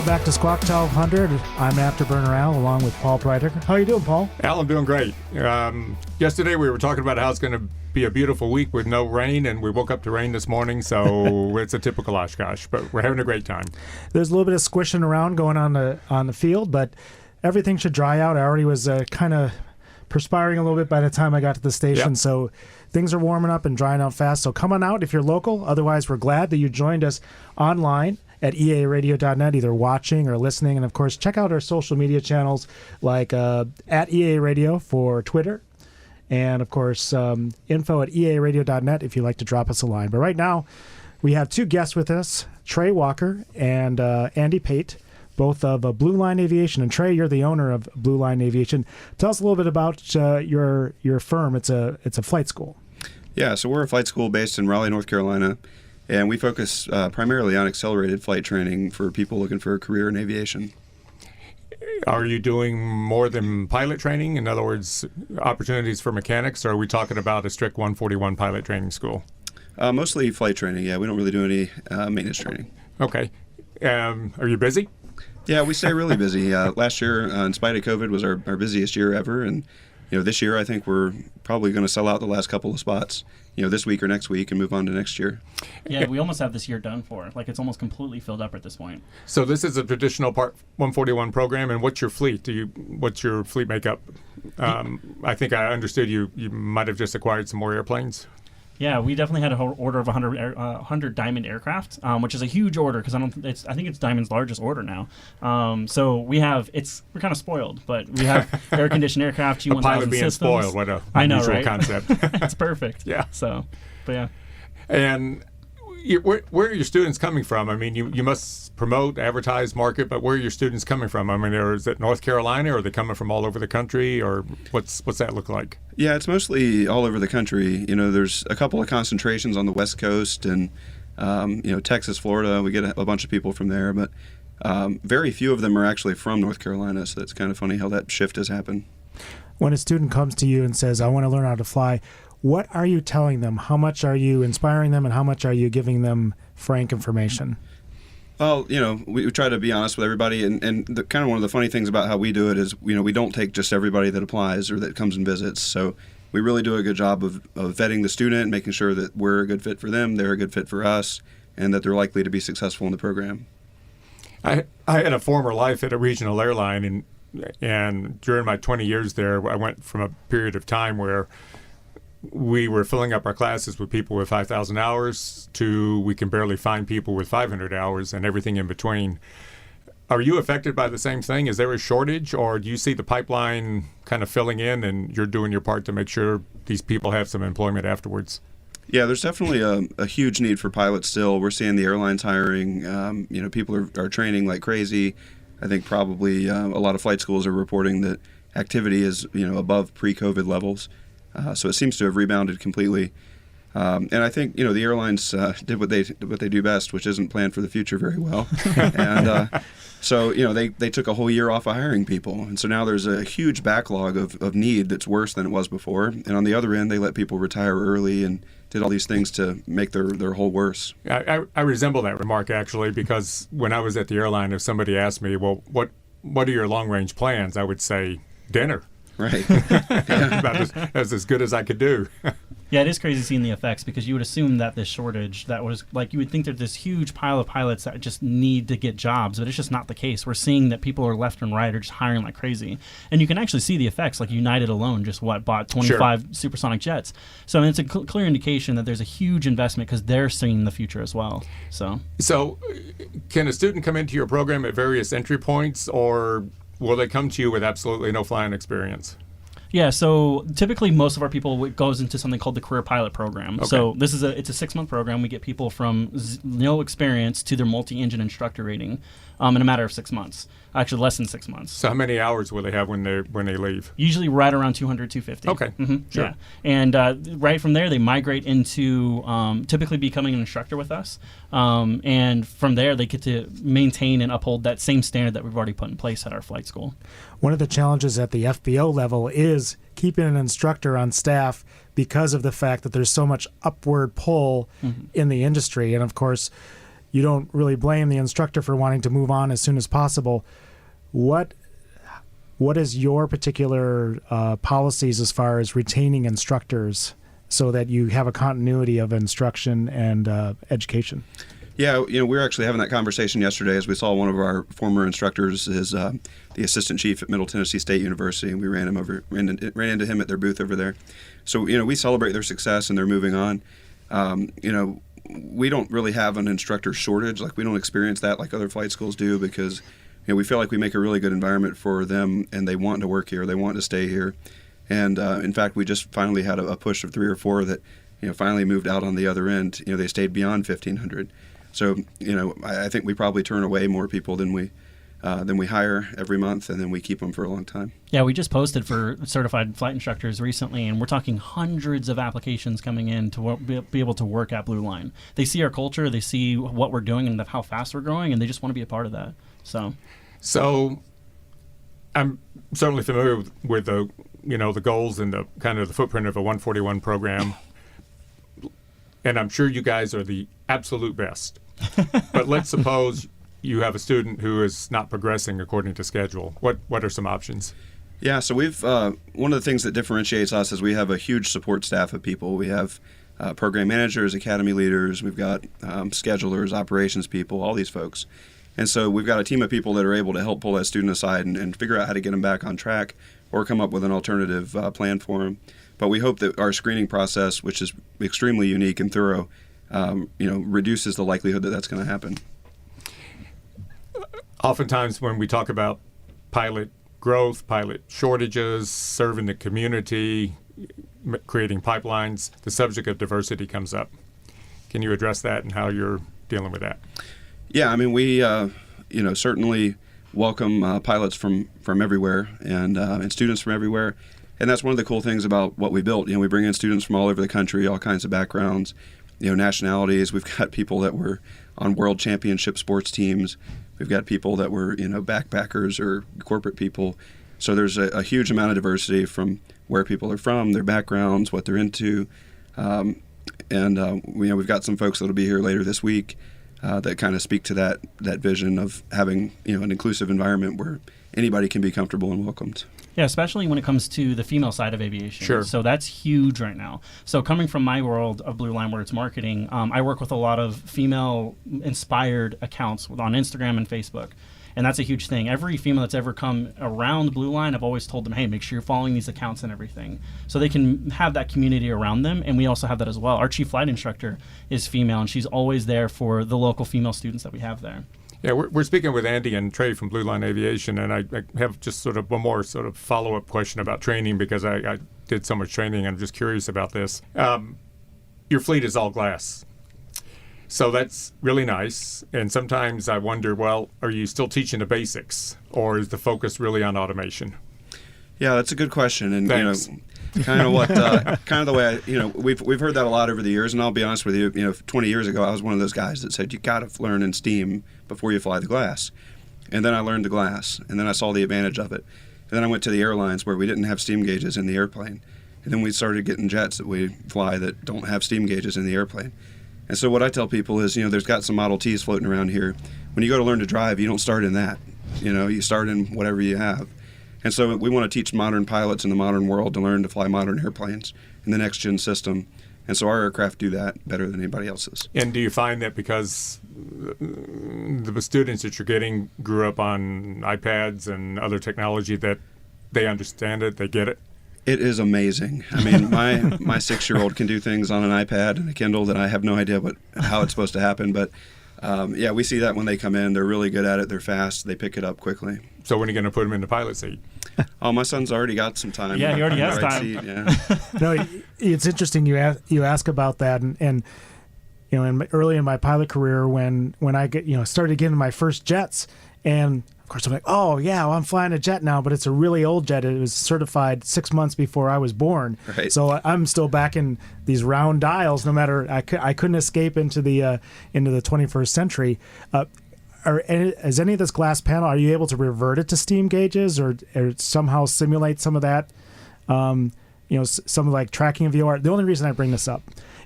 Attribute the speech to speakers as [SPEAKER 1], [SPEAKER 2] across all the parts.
[SPEAKER 1] Welcome back to Squawk 1200. I'm Afterburner Al, along with Paul Preidecker. How are you doing, Paul?
[SPEAKER 2] Al, I'm doing great. Yesterday we were talking about how it's going to be a beautiful week with no rain, and we woke up to rain this morning, so it's a typical OshKosh, but we're having a great time.
[SPEAKER 1] There's a little bit of squishing around going on the field, but everything should dry out. I already was kind of perspiring a little bit by the time I got to the station, so things are warming up and drying out fast. So come on out if you're local. Otherwise, we're glad that you joined us online at EAAradio.net, either watching or listening. And, of course, check out our social media channels like at EAA Radio for Twitter. And, of course, info at EAAradio.net if you'd like to drop us a line. But right now, we have two guests with us, Trey Walker and Andy Pate, both of Blue Line Aviation. And, Trey, you're the owner of Blue Line Aviation. Tell us a little bit about your firm. It's a flight school.
[SPEAKER 3] Yeah, so we're a flight school based in Raleigh, North Carolina. And we focus primarily on accelerated flight training for people looking for a career in aviation.
[SPEAKER 2] Are you doing more than pilot training? In other words, opportunities for mechanics, or are we talking about a strict 141 pilot training school?
[SPEAKER 3] Mostly flight training, yeah. We don't really do any maintenance training.
[SPEAKER 2] Okay. Are you busy?
[SPEAKER 3] Yeah, we stay really busy. Last year, in spite of COVID, was our busiest year ever. And this year, I think we're probably going to sell out the last couple of spots, this week or next week and move on to next year.
[SPEAKER 4] Yeah, we almost have this year done for. Like, it's almost completely filled up at this point.
[SPEAKER 2] So this is a traditional Part 141 program, and what's your fleet? What's your fleet makeup? I think I understood you might have just acquired some more airplanes.
[SPEAKER 4] Yeah, we definitely had a whole order of 100 Diamond aircraft, which is a huge order because I think it's Diamond's largest order now. So we're kind of spoiled, but we have air-conditioned aircraft, G1000
[SPEAKER 2] a pilot being
[SPEAKER 4] systems.
[SPEAKER 2] Spoiled, what a
[SPEAKER 4] I know,
[SPEAKER 2] unusual
[SPEAKER 4] right?
[SPEAKER 2] concept.
[SPEAKER 4] It's perfect.
[SPEAKER 2] Yeah.
[SPEAKER 4] So, but yeah.
[SPEAKER 2] And where are your students coming from? I mean, you must promote, advertise, market, but where are your students coming from? I mean, is it North Carolina, or are they coming from all over the country, or what's that look like?
[SPEAKER 3] Yeah, it's mostly all over the country. There's a couple of concentrations on the West Coast and, Texas, Florida. We get a bunch of people from there, but very few of them are actually from North Carolina, so it's kind of funny how that shift has happened.
[SPEAKER 1] When a student comes to you and says, I want to learn how to fly, what are you telling them? How much are you inspiring them, and how much are you giving them frank information?
[SPEAKER 3] Well, we try to be honest with everybody, and kind of one of the funny things about how we do it is, we don't take just everybody that applies or that comes and visits. So we really do a good job of vetting the student, making sure that we're a good fit for them, they're a good fit for us, and that they're likely to be successful in the program.
[SPEAKER 2] I had a former life at a regional airline, and during my 20 years there, I went from a period of time where we were filling up our classes with people with 5,000 hours to we can barely find people with 500 hours and everything in between. Are you affected by the same thing? Is there a shortage, or do you see the pipeline kind of filling in and you're doing your part to make sure these people have some employment afterwards?
[SPEAKER 3] Yeah, there's definitely a huge need for pilots still. We're seeing the airlines hiring. People are training like crazy. I think probably a lot of flight schools are reporting that activity is above pre-COVID levels. So it seems to have rebounded completely. And I think, the airlines did what they do best, which isn't plan for the future very well. And so, they took a whole year off of hiring people. And so now there's a huge backlog of need that's worse than it was before. And on the other end, they let people retire early and did all these things to make their whole worse.
[SPEAKER 2] I resemble that remark, actually, because when I was at the airline, if somebody asked me, well, what are your long-range plans? I would say dinner.
[SPEAKER 3] Right.
[SPEAKER 2] About as good as I could do.
[SPEAKER 4] Yeah, it is crazy seeing the effects, because you would assume that this shortage, that was like, you would think that this huge pile of pilots that just need to get jobs, but it's just not the case. We're seeing that people are left and right are just hiring like crazy. And you can actually see the effects, like United alone just bought 25 supersonic jets. So it's a clear indication that there's a huge investment because they're seeing the future as well. So
[SPEAKER 2] can a student come into your program at various entry points, or will they come to you with absolutely no flying experience?
[SPEAKER 4] Yeah, so typically most of our people goes into something called the Career Pilot Program. Okay. So it's a 6-month program. We get people from no experience to their multi-engine instructor rating in a matter of 6 months. Actually, less than 6 months.
[SPEAKER 2] So how many hours will they have when they leave?
[SPEAKER 4] Usually right around 200, 250.
[SPEAKER 2] Okay.
[SPEAKER 4] Mm-hmm. Sure. Yeah. And right from there, they migrate into typically becoming an instructor with us. And from there, they get to maintain and uphold that same standard that we've already put in place at our flight school.
[SPEAKER 1] One of the challenges at the FBO level is keeping an instructor on staff because of the fact that there's so much upward pull in the industry. And, of course, you don't really blame the instructor for wanting to move on as soon as possible. What is your particular policies as far as retaining instructors so that you have a continuity of instruction and education?
[SPEAKER 3] Yeah, we were actually having that conversation yesterday as we saw one of our former instructors is the assistant chief at Middle Tennessee State University, and we ran into him at their booth over there. So, we celebrate their success and they're moving on. We don't really have an instructor shortage. Like, we don't experience that like other flight schools do because, we feel like we make a really good environment for them and they want to work here. They want to stay here. And, in fact, we just finally had a push of 3 or 4 that, finally moved out on the other end. They stayed beyond 1,500. So, I think we probably turn away more people than we hire every month, and then we keep them for a long time.
[SPEAKER 4] Yeah, we just posted for certified flight instructors recently, and we're talking hundreds of applications coming in to be able to work at Blue Line. They see our culture, they see what we're doing and how fast we're growing, and they just want to be a part of that. So
[SPEAKER 2] I'm certainly familiar with the the goals and the kind of the footprint of a 141 program, and I'm sure you guys are the absolute best. But let's suppose you have a student who is not progressing according to schedule. What are some options?
[SPEAKER 3] Yeah, so we've one of the things that differentiates us is we have a huge support staff of people. We have program managers, academy leaders, we've got schedulers, operations people, all these folks. And so we've got a team of people that are able to help pull that student aside and figure out how to get them back on track or come up with an alternative plan for them. But we hope that our screening process, which is extremely unique and thorough, reduces the likelihood that that's going to happen.
[SPEAKER 2] Oftentimes when we talk about pilot growth, pilot shortages, serving the community, creating pipelines, the subject of diversity comes up. Can you address that and how you're dealing with that?
[SPEAKER 3] Yeah, I mean, we certainly welcome pilots from everywhere and students from everywhere. And that's one of the cool things about what we built. We bring in students from all over the country, all kinds of backgrounds, nationalities. We've got people that were on world championship sports teams. We've got people that were, backpackers or corporate people. So there's a huge amount of diversity from where people are from, their backgrounds, what they're into. We've got some folks that'll be here later this week that kind of speak to that vision of having, an inclusive environment where anybody can be comfortable and welcomed.
[SPEAKER 4] Yeah, especially when it comes to the female side of aviation.
[SPEAKER 2] Sure.
[SPEAKER 4] So that's huge right now. So coming from my world of Blue Line, where it's marketing, I work with a lot of female-inspired accounts on Instagram and Facebook. And that's a huge thing. Every female that's ever come around Blue Line, I've always told them, hey, make sure you're following these accounts and everything. So they can have that community around them, and we also have that as well. Our chief flight instructor is female, and she's always there for the local female students that we have there.
[SPEAKER 2] Yeah, we're speaking with Andy and Trey from Blue Line Aviation, and I have just sort of one more sort of follow-up question about training because I did so much training. I'm just curious about this. Your fleet is all glass. So that's really nice. And sometimes I wonder, well, are you still teaching the basics, or is the focus really on automation?
[SPEAKER 3] Yeah, that's a good question. And,
[SPEAKER 2] Thanks.
[SPEAKER 3] kind of the way we've heard that a lot over the years. And I'll be honest with you, 20 years ago, I was one of those guys that said, you got to learn in STEAM before you fly the glass. And then I learned the glass, and then I saw the advantage of it. And then I went to the airlines where we didn't have steam gauges in the airplane. And then we started getting jets that we fly that don't have steam gauges in the airplane. And so what I tell people is, there's got some Model Ts floating around here. When you go to learn to drive, you don't start in that. You start in whatever you have. And so we want to teach modern pilots in the modern world to learn to fly modern airplanes in the next-gen system. And so our aircraft do that better than anybody else's.
[SPEAKER 2] And do you find that because the students that you're getting grew up on iPads and other technology that they understand it, they get it?
[SPEAKER 3] It is amazing. I mean, my 6-year-old can do things on an iPad and a Kindle that I have no idea how it's supposed to happen. But, we see that when they come in. They're really good at it. They're fast. They pick it up quickly.
[SPEAKER 2] So when are you going to put them in the pilot seat?
[SPEAKER 3] Oh, my son's already got some time.
[SPEAKER 4] Yeah, he already has time.
[SPEAKER 3] Seat, yeah.
[SPEAKER 1] No, it's interesting you ask about that, and early in my pilot career when I started getting my first jets, and of course I'm like, oh yeah, well, I'm flying a jet now, but it's a really old jet. It was certified 6 months before I was born,
[SPEAKER 3] right.
[SPEAKER 1] So I'm still back in these round dials. No matter I couldn't escape into the 21st century. Is any of this glass panel, are you able to revert it to steam gauges or somehow simulate some of that? Some like tracking VOR. The only reason I bring this up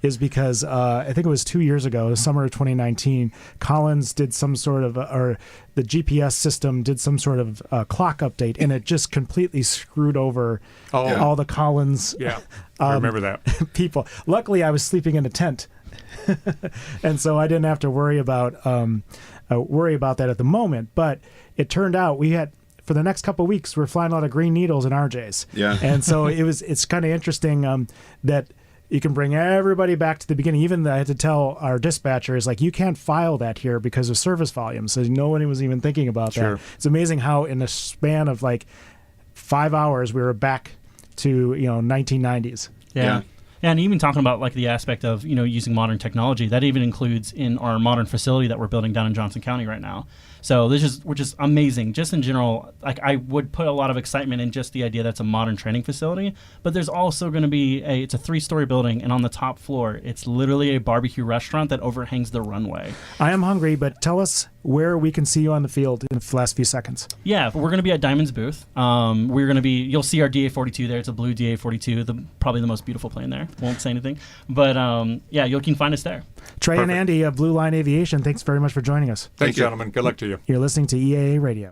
[SPEAKER 1] is because I think it was 2 years ago, the summer of 2019, Collins did some sort of, or the GPS system did some sort of clock update, and it just completely screwed over all the Collins
[SPEAKER 2] I remember that.
[SPEAKER 1] people. Luckily, I was sleeping in a tent, and so I didn't have to worry about that at the moment. But it turned out we had, for the next couple of weeks, we're flying a lot of green needles and RJs.
[SPEAKER 3] Yeah.
[SPEAKER 1] And so it's kind of interesting that you can bring everybody back to the beginning. Even I had to tell our dispatchers, like, you can't file that here because of service volume. So nobody was even thinking about that. It's amazing how in a span of like 5 hours, we were back to 1990s.
[SPEAKER 4] Yeah, and even talking about like the aspect of using modern technology, that even includes in our modern facility that we're building down in Johnson County right now. So which is amazing. Just in general, like, I would put a lot of excitement in just the idea that's a modern training facility. But there's also going to be it's a 3-story building, and on the top floor, it's literally a barbecue restaurant that overhangs the runway.
[SPEAKER 1] I am hungry, but tell us where we can see you on the field in the last few seconds.
[SPEAKER 4] Yeah, we're going to be at Diamond's booth. We're going to be. You'll see our DA-42 there. It's a blue DA-42, probably the most beautiful plane there. Won't say anything, but you can find us there.
[SPEAKER 1] Trey and Andy of Blue Line Aviation, thanks very much for joining us.
[SPEAKER 2] Thanks, gentlemen. Good luck to you.
[SPEAKER 1] You're listening to EAA Radio.